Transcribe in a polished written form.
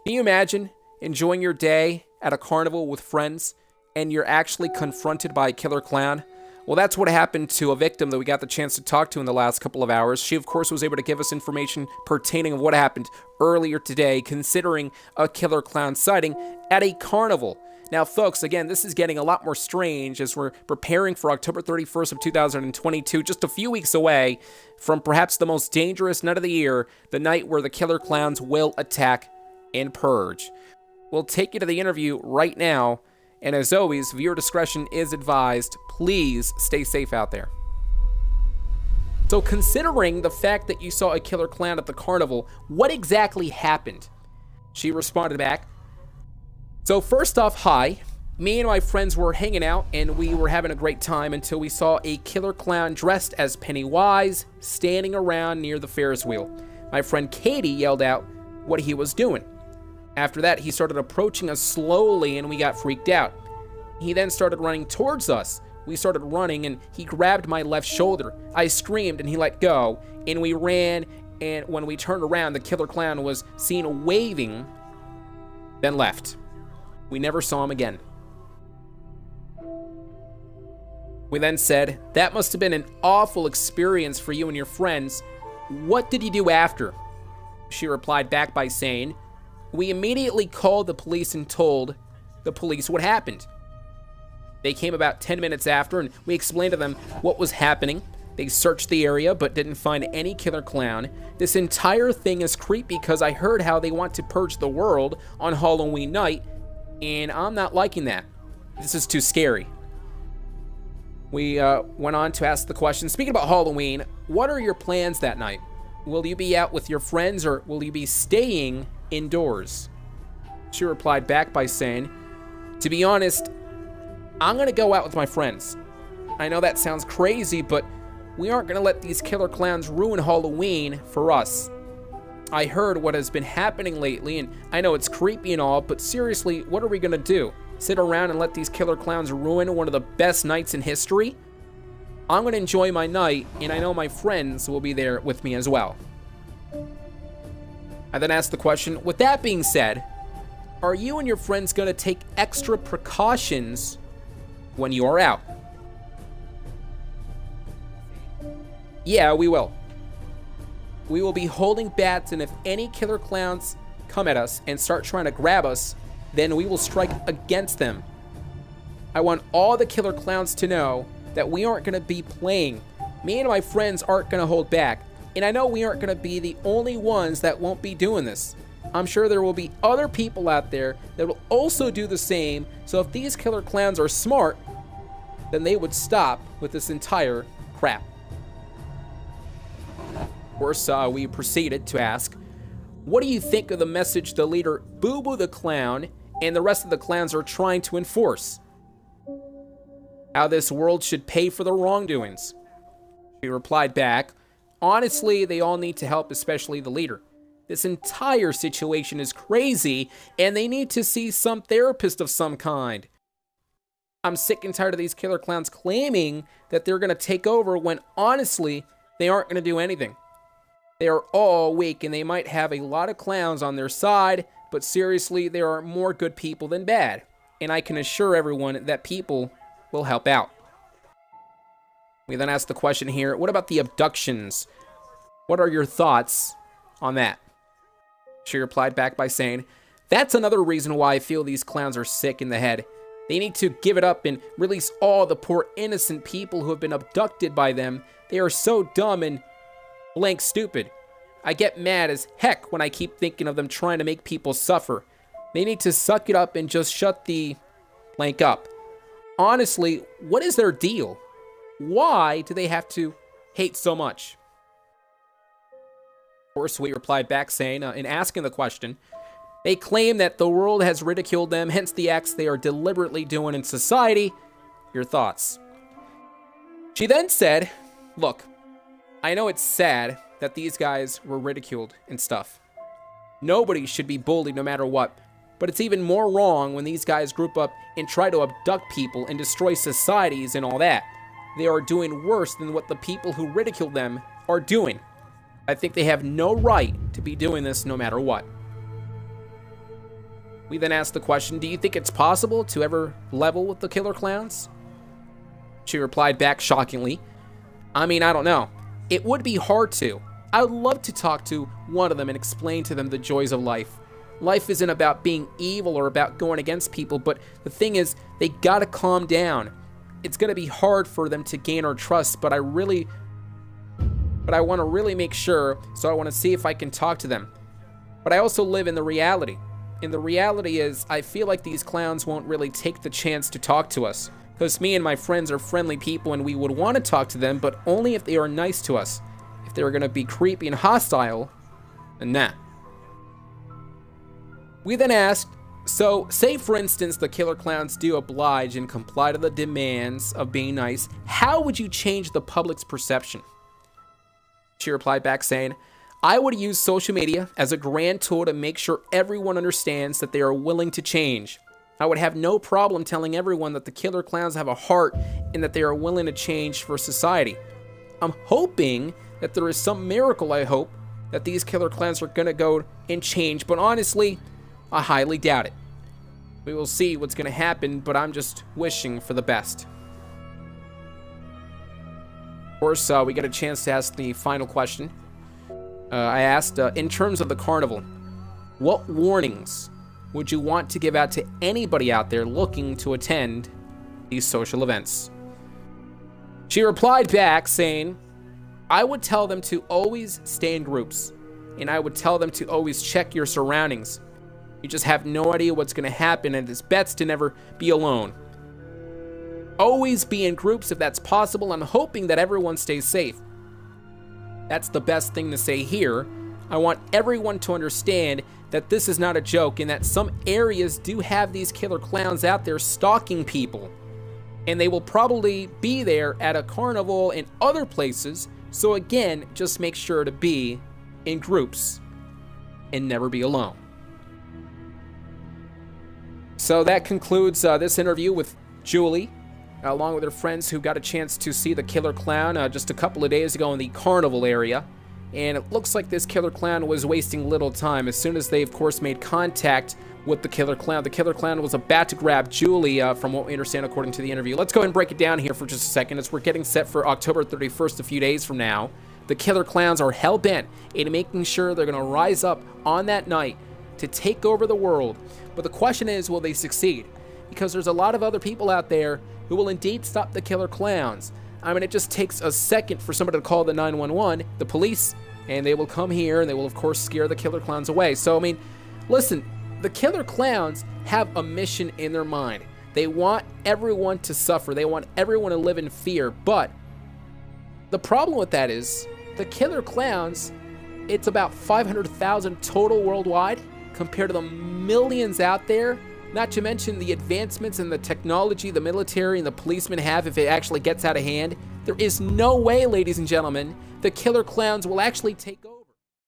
Can you imagine enjoying your day at a carnival with friends and you're actually confronted by a killer clown? Well, that's what happened to a victim that we got the chance to talk to in the last couple of hours. She, of course, was able to give us information pertaining of what happened earlier today, considering a killer clown sighting at a carnival. Now, folks, again, this is getting a lot more strange as we're preparing for October 31st of 2022, just a few weeks away from perhaps the most dangerous night of the year, the night where the killer clowns will attack and Purge. We'll take you to the interview right now, and as always, viewer discretion is advised. Please stay safe out there. So considering the fact that you saw a killer clown at the carnival, what exactly happened? She responded back, so first off, hi. Me and my friends were hanging out and we were having a great time until we saw a killer clown dressed as Pennywise standing around near the Ferris wheel. My friend Katie yelled out what he was doing. After that, he started approaching us slowly and we got freaked out. He then started running towards us. We started running and he grabbed my left shoulder. I screamed and he let go and we ran, and when we turned around, the killer clown was seen waving, then left. We never saw him again. We then said, that must have been an awful experience for you and your friends. What did you do after? She replied back by saying, we immediately called the police and told the police what happened. They came about 10 minutes after and we explained to them what was happening. They searched the area but didn't find any killer clown. This entire thing is creepy because I heard how they want to purge the world on Halloween night, and I'm not liking that. This is too scary. We went on to ask the question, speaking about Halloween, what are your plans that night? Will you be out with your friends or will you be staying indoors? She replied back by saying, to be honest, I'm going to go out with my friends. I know that sounds crazy, but we aren't going to let these killer clowns ruin Halloween for us. I heard what has been happening lately, and I know it's creepy and all, but seriously, what are we gonna do? Sit around and let these killer clowns ruin one of the best nights in history? I'm gonna enjoy my night, and I know my friends will be there with me as well. I then asked the question, with that being said, are you and your friends gonna take extra precautions when you are out? Yeah, we will. We will be holding bats, and if any killer clowns come at us and start trying to grab us, then we will strike against them. I want all the killer clowns to know that we aren't going to be playing. Me and my friends aren't going to hold back, and I know we aren't going to be the only ones that won't be doing this. I'm sure there will be other people out there that will also do the same, so if these killer clowns are smart, then they would stop with this entire crap. Of course, we proceeded to ask, what do you think of the message the leader Boo Boo the Clown and the rest of the clowns are trying to enforce? How this world should pay for the wrongdoings? She replied back, honestly, they all need to help, especially the leader. This entire situation is crazy, and they need to see some therapist of some kind. I'm sick and tired of these killer clowns claiming that they're going to take over when, honestly, they aren't going to do anything. They are all weak, and they might have a lot of clowns on their side, but seriously, there are more good people than bad. And I can assure everyone that people will help out. We then asked the question here, what about the abductions? What are your thoughts on that? She replied back by saying, that's another reason why I feel these clowns are sick in the head. They need to give it up and release all the poor innocent people who have been abducted by them. They are so dumb and blank stupid. I get mad as heck when I keep thinking of them trying to make people suffer. They need to suck it up and just shut the blank up. Honestly, what is their deal? Why do they have to hate so much? Of course, we replied back saying, in asking the question, they claim that the world has ridiculed them, hence the acts they are deliberately doing in society. Your thoughts? She then said, look, I know it's sad that these guys were ridiculed and stuff. Nobody should be bullied no matter what, but it's even more wrong when these guys group up and try to abduct people and destroy societies and all that. They are doing worse than what the people who ridicule them are doing. I think they have no right to be doing this no matter what. We then asked the question, do you think it's possible to ever level with the killer clowns? She replied back shockingly, I mean, I don't know. It would be hard to. I would love to talk to one of them and explain to them the joys of life. Life isn't about being evil or about going against people, but the thing is, they gotta calm down. It's gonna be hard for them to gain our trust, but I want to really make sure, so I want to see if I can talk to them. But I also live in the reality. And the reality is, I feel like these clowns won't really take the chance to talk to us. Because me and my friends are friendly people and we would want to talk to them, but only if they are nice to us. If they were going to be creepy and hostile, then nah. We then asked, so say for instance the killer clowns do oblige and comply to the demands of being nice, how would you change the public's perception? She replied back saying, I would use social media as a grand tool to make sure everyone understands that they are willing to change. I would have no problem telling everyone that the killer clowns have a heart and that they are willing to change for society. I'm hoping that there is some miracle, I hope, that these killer clowns are going to go and change, but honestly, I highly doubt it. We will see what's going to happen, but I'm just wishing for the best. Of course, we get a chance to ask the final question. I asked, in terms of the carnival, what warnings would you want to give out to anybody out there looking to attend these social events? She replied back saying, I would tell them to always stay in groups, and I would tell them to always check your surroundings. You just have no idea what's going to happen, and it's best to never be alone. Always be in groups if that's possible. I'm hoping that everyone stays safe. That's the best thing to say here. I want everyone to understand that this is not a joke and that some areas do have these killer clowns out there stalking people. And they will probably be there at a carnival and other places. So again, just make sure to be in groups and never be alone. So that concludes this interview with Julie, along with her friends who got a chance to see the killer clown just a couple of days ago in the carnival area. And it looks like this killer clown was wasting little time. As soon as they, of course, made contact with the killer clown was about to grab Julie, from what we understand according to the interview. Let's go ahead and break it down here for just a second. As we're getting set for October 31st, a few days from now, the killer clowns are hell-bent in making sure they're going to rise up on that night to take over the world. But the question is, will they succeed? Because there's a lot of other people out there who will indeed stop the killer clowns. I mean, it just takes a second for somebody to call the 911, the police, and they will come here and they will, of course, scare the killer clowns away. So, I mean, listen, the killer clowns have a mission in their mind. They want everyone to suffer. They want everyone to live in fear. But the problem with that is the killer clowns, it's about 500,000 total worldwide compared to the millions out there. Not to mention the advancements in the technology the military and the policemen have if it actually gets out of hand. There is no way, ladies and gentlemen, the killer clowns will actually take over.